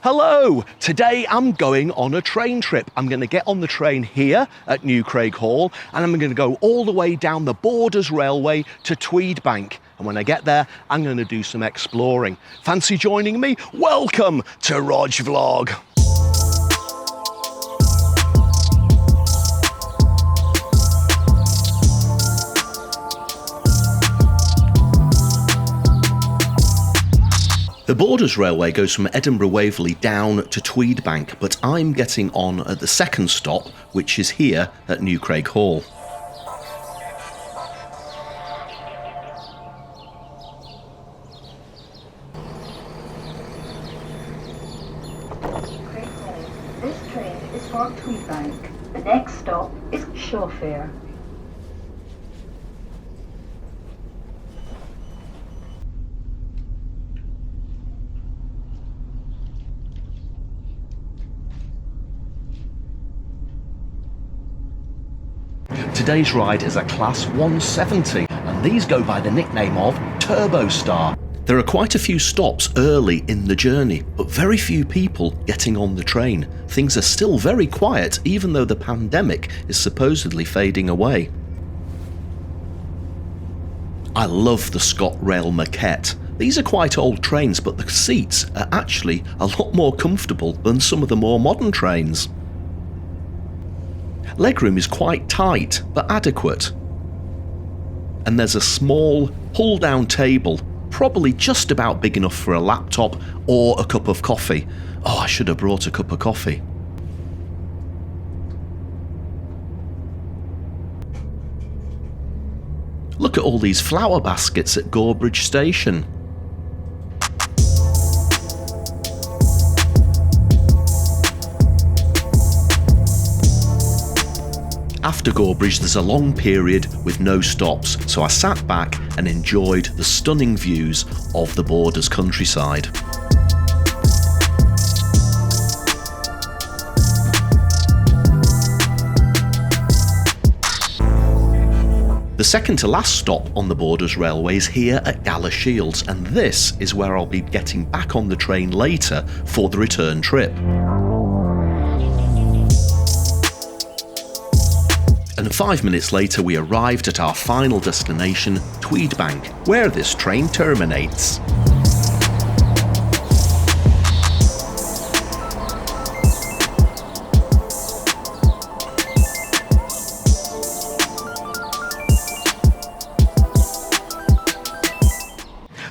Hello! Today I'm going on a train trip. I'm going to get on the train here at Newcraighall and I'm going to go all the way down the Borders Railway to Tweedbank. And when I get there, I'm going to do some exploring. Fancy joining me? Welcome to Rog Vlog! The Borders Railway goes from Edinburgh Waverley down to Tweedbank, but I'm getting on at the second stop, which is here at Newcraighall. This train is for Tweedbank. The next stop is Shawfair. Today's ride is a Class 170, and these go by the nickname of Turbo Star. There are quite a few stops early in the journey, but very few people getting on the train. Things are still very quiet, even though the pandemic is supposedly fading away. I love the ScotRail maquette. These are quite old trains, but the seats are actually a lot more comfortable than some of the more modern trains. Legroom is quite tight, but adequate. And there's a small pull-down table, probably just about big enough for a laptop or a cup of coffee. Oh, I should have brought a cup of coffee. Look at all these flower baskets at Gorebridge station. After Gorebridge there's a long period with no stops, so I sat back and enjoyed the stunning views of the Borders countryside. The second to last stop on the Borders Railway is here at Galashiels, and this is where I'll be getting back on the train later for the return trip. And 5 minutes later we arrived at our final destination, Tweedbank, where this train terminates.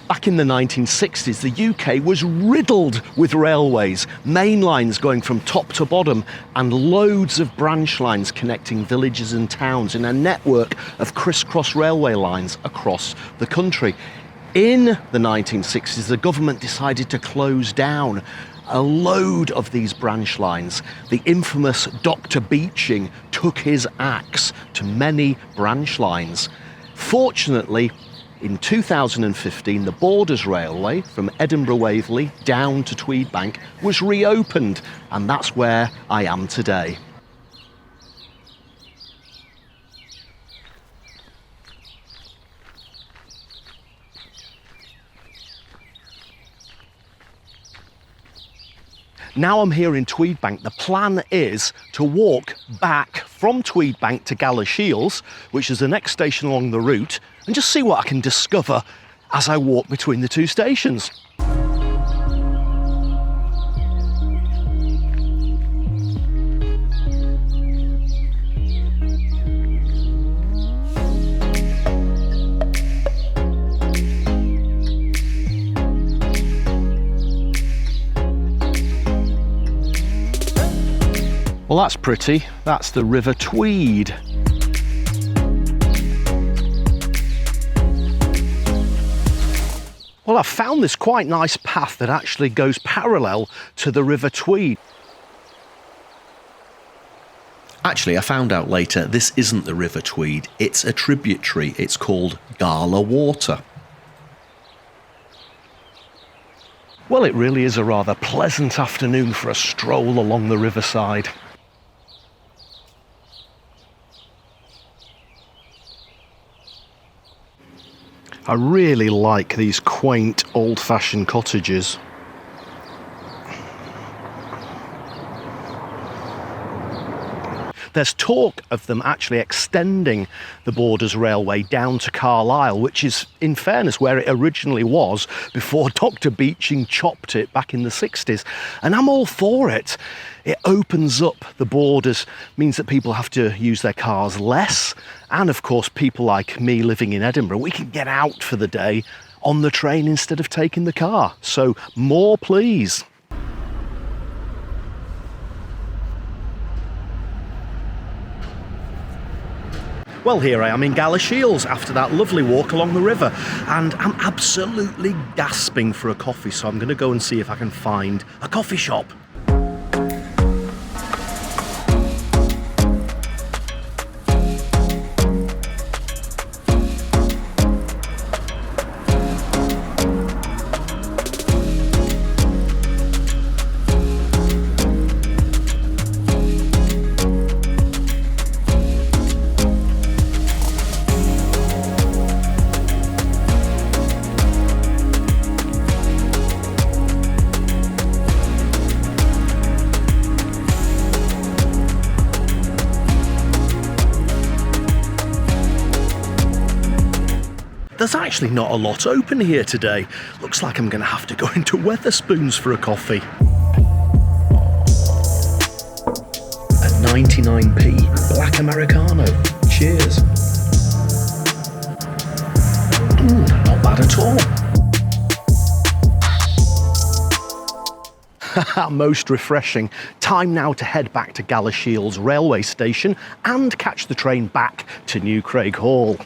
Back in the 1960s, the UK was riddled with railways, main lines going from top to bottom, and loads of branch lines connecting villages and towns in a network of crisscross railway lines across the country. In the 1960s, the government decided to close down a load of these branch lines. The infamous Doctor Beeching took his axe to many branch lines. Fortunately, in 2015, the Borders Railway from Edinburgh Waverley down to Tweedbank was reopened, and that's where I am today. Now I'm here in Tweedbank. The plan is to walk back from Tweedbank to Galashiels, which is the next station along the route, and just see what I can discover as I walk between the two stations. Well, that's pretty. That's the River Tweed. Well, I've found this quite nice path that actually goes parallel to the River Tweed. Actually, I found out later this isn't the River Tweed, it's a tributary. It's called Gala Water. Well, it really is a rather pleasant afternoon for a stroll along the riverside. I really like these quaint old-fashioned cottages. There's talk of them actually extending the Borders Railway down to Carlisle, which is, in fairness, where it originally was before Doctor Beeching chopped it back in the 60s. And I'm all for it. It opens up the borders, means that people have to use their cars less. And of course, people like me living in Edinburgh, we can get out for the day on the train instead of taking the car. So more, please. Well, here I am in Galashiels after that lovely walk along the river, and I'm absolutely gasping for a coffee, so I'm going to go and see if I can find a coffee shop. There's actually not a lot open here today. Looks like I'm going to have to go into Wetherspoons for a coffee. At 99p, black Americano. Cheers. Not bad at all. Most refreshing. Time now to head back to Galashiels railway station and catch the train back to Newcraighall.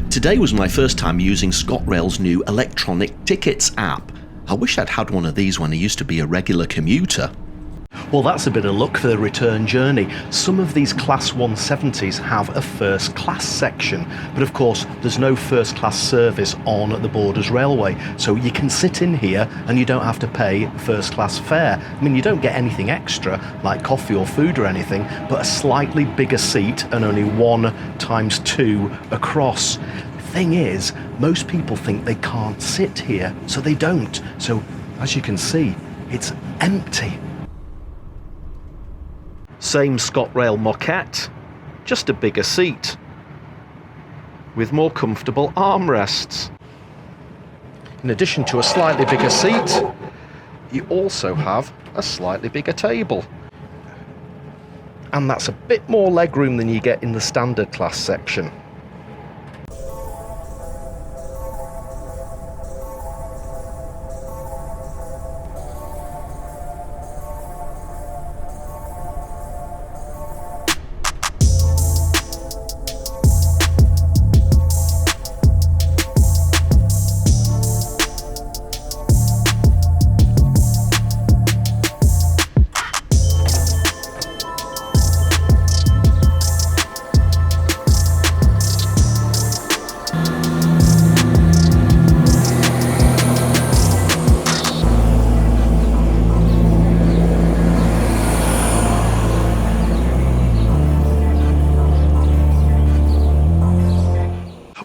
Today was my first time using ScotRail's new electronic tickets app. I wish I'd had one of these when I used to be a regular commuter. Well, that's a bit of luck for the return journey. Some of these Class 170s have a first class section, but of course there's no first class service on the Borders Railway, so you can sit in here and you don't have to pay first class fare. I mean, you don't get anything extra like coffee or food or anything, but a slightly bigger seat and only 1x2 across. Thing is, most people think they can't sit here, so they don't. So as you can see, it's empty. Same ScotRail moquette, just a bigger seat with more comfortable armrests. In addition to a slightly bigger seat, you also have a slightly bigger table. And that's a bit more legroom than you get in the standard class section.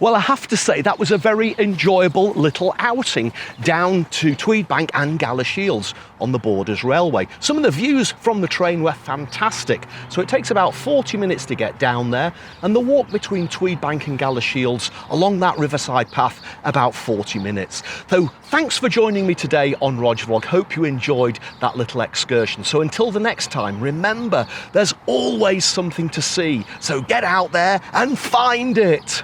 Well, I have to say that was a very enjoyable little outing down to Tweedbank and Galashiels on the Borders Railway. Some of the views from the train were fantastic. So it takes about 40 minutes to get down there, and the walk between Tweedbank and Galashiels along that riverside path about 40 minutes. So thanks for joining me today on Rog Vlog. Hope you enjoyed that little excursion. So until the next time, remember, there's always something to see. So get out there and find it.